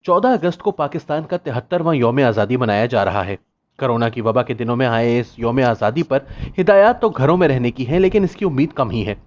14 अगस्त को पाकिस्तान का 73वां यौम आज़ादी मनाया जा रहा है। कोरोना की वबा के दिनों में आए इस यौम आज़ादी पर हिदायत तो घरों में रहने की है, लेकिन इसकी उम्मीद कम ही है।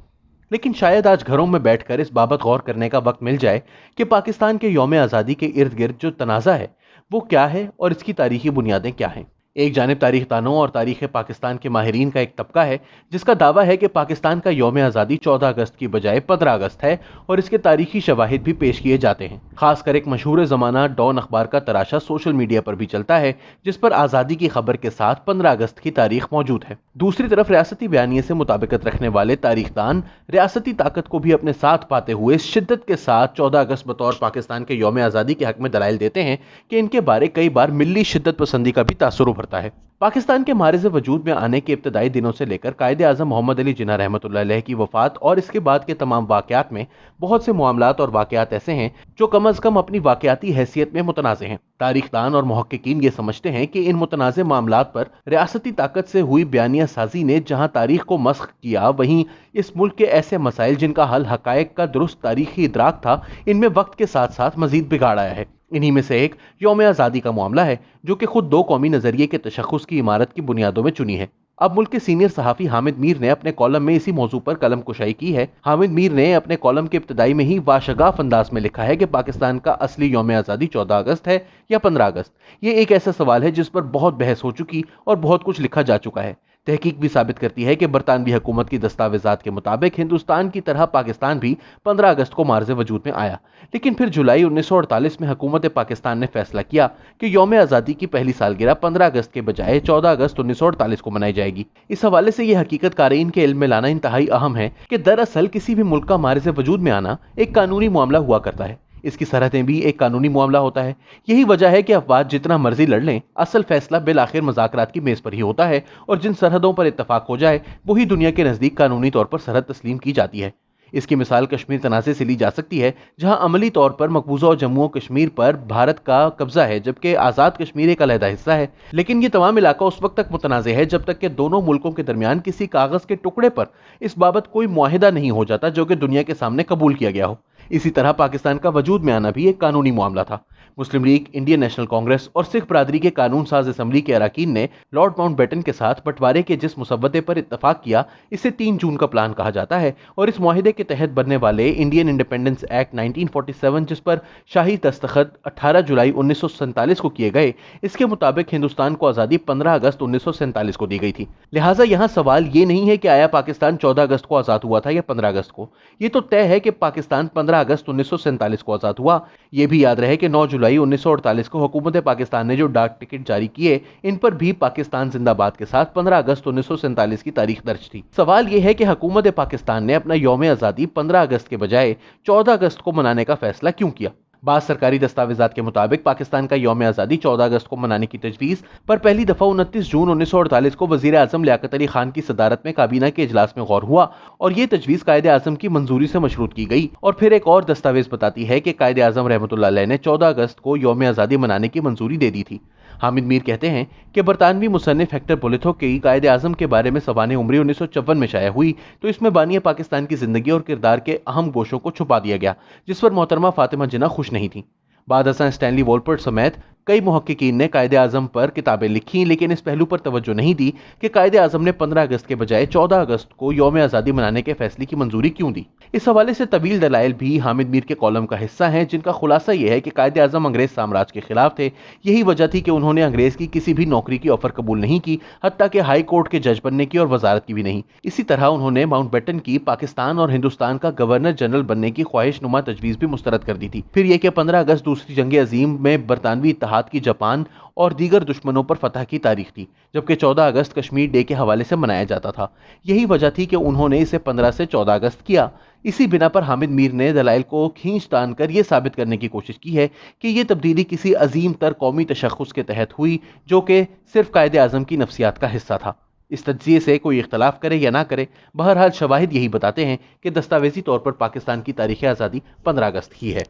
लेकिन शायद आज घरों में बैठकर इस बाबत गौर करने का वक्त मिल जाए कि पाकिस्तान के यौम आज़ादी के इर्द गिर्द जो तनाज़ा है वो क्या है और इसकी तारीखी बुनियादें क्या हैं। एक जानिब तारीख दानों और तारीख पाकिस्तान के माहिरीन का एक तबका है जिसका दावा है कि पाकिस्तान का यौम आज़ादी 14 अगस्त की बजाय 15 अगस्त है, और इसके तारीखी शवाहिद भी पेश किए जाते हैं। खासकर एक मशहूर ज़माना डॉन अखबार का तराशा सोशल मीडिया पर भी चलता है, जिस पर आज़ादी की खबर के साथ 15 अगस्त की तारीख मौजूद है। दूसरी तरफ रियासती बयानिए से मुताबिकत रखने वाले तारीखदान रियासती ताकत को भी अपने साथ पाते हुए शिद्दत के साथ 14 अगस्त बतौर पाकिस्तान के यौम आज़ादी के हक में दलाइल देते हैं कि इनके बारे कई बार मिल्ली शिद्दत पसंदी का भी तासुर उभरता है। पाकिस्तान के मारिज़ वजूद में आने के इब्तदाई दिनों से लेकर कायदे आज़म मोहम्मद अली जिन्ना रहमतुल्लाह अलैह की वफात और इसके बाद के तमाम वाक़यात में बहुत से मामलात और वाक़यात ऐसे हैं जो कम अज़ कम अपनी वाक़याती हैसियत में मुतनाज़े हैं। तारीखदान और मुहक्किकीन ये समझते हैं कि इन मुतनाज़े मामलात पर रियासती ताकत से हुई बयानिया साजी ने जहाँ तारीख को मस्ख किया, वहीं इस मुल्क के ऐसे मसाइल जिनका हल हक़ाइक़ का दुरुस्त तारीखी इदराक था, इनमें वक्त के साथ साथ मज़ीद बिगाड़ आया है। इन्हीं में से एक यौम आज़ादी का मामला है, जो कि खुद दो कौमी नजरिए के तशख़्ख़ुस की इमारत की बुनियादों में चुनी है। अब मुल्क के सीनियर सहाफ़ी हामिद मीर ने अपने कॉलम में इसी मौजू पर कलम कुशाई की है। हामिद मीर ने अपने कॉलम के इब्तदाई में ही वाशगाफ अंदाज में लिखा है कि पाकिस्तान का असली यौम आज़ादी 14 अगस्त है या 15 अगस्त। ये एक ऐसा सवाल है जिस पर बहुत बहस हो चुकी और बहुत कुछ लिखा जा चुका है। तहकीक भी साबित करती है कि बरतानवी हुकूमत की दस्तावेजात के मुताबिक हिंदुस्तान की तरह पाकिस्तान भी 15 अगस्त को मार्ज़ वजूद में आया, लेकिन फिर जुलाई 1948 में हुकूमत पाकिस्तान ने फैसला किया कि यौम आज़ादी की पहली सालगिरह 15 अगस्त के बजाय 14 अगस्त 1948 को मनाई जाएगी। इस हवाले से यह हकीकत कारीन के इल्म में लाना इंतहाई अहम है कि दरअसल किसी भी मुल्क का मार्ज़ वजूद में आना एक कानूनी मामला हुआ करता है। इसकी सरहदें भी एक कानूनी मामला होता है। यही वजह है कि अफवाज जितना मर्जी लड़ लें, असल फैसला बिल आखिर मुज़ाकरात की मेज़ पर ही होता है, और जिन सरहदों पर इत्तफाक हो जाए वही दुनिया के नज़दीक कानूनी तौर पर सरहद तस्लीम की जाती है। इसकी मिसाल कश्मीर तनाज़े से ली जा सकती है, जहां अमली तौर पर मकबूजा और जम्मू और कश्मीर पर भारत का कब्जा है, जबकि आज़ाद कश्मीर एक अलहदा हिस्सा है। लेकिन ये तमाम इलाका उस वक्त तक मुतनाज़े है जब तक कि दोनों मुल्कों के दरमियान किसी कागज़ के टुकड़े पर इस बाबत कोई मुआहिदा नहीं हो जाता जो कि दुनिया के सामने कबूल किया गया हो। इसी तरह पाकिस्तान का वजूद में आना भी एक कानूनी मामला था। मुस्लिम लीग, इंडियन नेशनल कांग्रेस और सिख बरादरी के कानून साज असम्बली के अरकान ने लॉर्ड माउंटबेटन के साथ बंटवारे के जिस मुसव्वदे पर इत्तफाक किया, इसे 3 जून का प्लान कहा जाता है, और इस मुआहिदे के तहत बनने वाले इंडियन इंडिपेंडेंस एक्ट 1947, जिस पर शाही दस्तखत 18 जुलाई 1947 को किए गए, इसके मुताबिक हिंदुस्तान को आज़ादी 15 अगस्त 1947 को दी गई थी। लिहाजा यहाँ सवाल ये नहीं है कि आया पाकिस्तान 14 अगस्त को आज़ाद हुआ था या 15 अगस्त को। ये तो तय है कि पाकिस्तान 15 अगस्त 1947 को आज़ाद हुआ। ये भी याद रहे कि 9 जुलाई 1948 को हुकूमत पाकिस्तान ने जो डाक टिकट जारी किए, इन पर भी पाकिस्तान जिंदाबाद के साथ 15 अगस्त 1947 की तारीख दर्ज थी। सवाल यह है कि हुकूमत पाकिस्तान ने अपना यौम आज़ादी 15 अगस्त के बजाय 14 अगस्त को मनाने का फैसला क्यों किया। बाद सरकारी दस्तावेजात के मुताबिक पाकिस्तान का यौम आज़ादी 14 अगस्त को मनाने की तजवीज़ पर पहली दफ़ा 29 जून 1948 को वज़ीर आज़म लियाकत अली खान की सदारत में काबीना के इजलास में गौर हुआ, और ये तजवीज़ कायदे आज़म की मंजूरी से मशरूत की गई। और फिर एक और दस्तावेज बताती है कि कायदे आज़म रहमतुल्लाह अलैह ने 14 अगस्त को यौम आज़ादी मनाने की मंजूरी दे दी थी। हामिद मीर कहते हैं कि बरतानवी मुसन्निफ हेक्टर बुलेथो की कायदे आज़म के बारे में सवाने उमरी 1954 में शाया हुई, तो इसमें बानिया पाकिस्तान की जिंदगी और किरदार के अहम गोशों को छुपा दिया गया, जिस पर मोहतरमा फातिमा जिन्ना खुश नहीं थी। बाद हसन स्टैनली वॉलपर्ट समेत कई मुहक्किकीन ने कायदे आज़म पर किताबें लिखी, लेकिन इस पहलू पर तवज्जो नहीं दी कि कायदे आज़म ने 15 अगस्त के बजाय 14 अगस्त को यौम आज़ादी मनाने के फैसले की मंजूरी क्यों दी। इस हवाले से तवील दलाइल भी हामिद मीर के कॉलम का हिस्सा हैं, जिनका खुलासा यह है कि कायदे आज़म अंग्रेज साम्राज्य के खिलाफ थे। यही वजह थी कि उन्होंने अंग्रेज की किसी भी नौकरी की ऑफर कबूल नहीं की, हत्ता कि हाई कोर्ट के जज बनने की और वजारत की भी नहीं। इसी तरह उन्होंने माउंटबेटन की पाकिस्तान और हिंदुस्तान का गवर्नर जनरल बनने की ख्वाहिश नुमा तजवीज़ भी मुस्तरद कर दी थी। फिर यह कि 15 अगस्त दूसरी जंग अजीम में बरतानवी इत्तेहाद की जापान और दीगर दुश्मनों पर फतह की तारीख थी, जबकि 14 अगस्त कश्मीर डे के हवाले से मनाया जाता था। यही वजह थी कि उन्होंने इसे 15 से 14 अगस्त किया। इसी बिना पर हामिद मीर ने दलाइल को खींच तान कर यह साबित करने की कोशिश की है कि यह तब्दीली किसी अजीम तर कौमी तशख़्ख़ुस के तहत हुई, जो कि सिर्फ कायदे आज़म की नफ्सियात का हिस्सा था। इस तज्ज़िये से कोई इख्तलाफ करे या ना करे, बहरहाल शवाहिद यही बताते हैं कि दस्तावेजी तौर पर पाकिस्तान की तारीख़ आज़ादी 15 अगस्त ही है।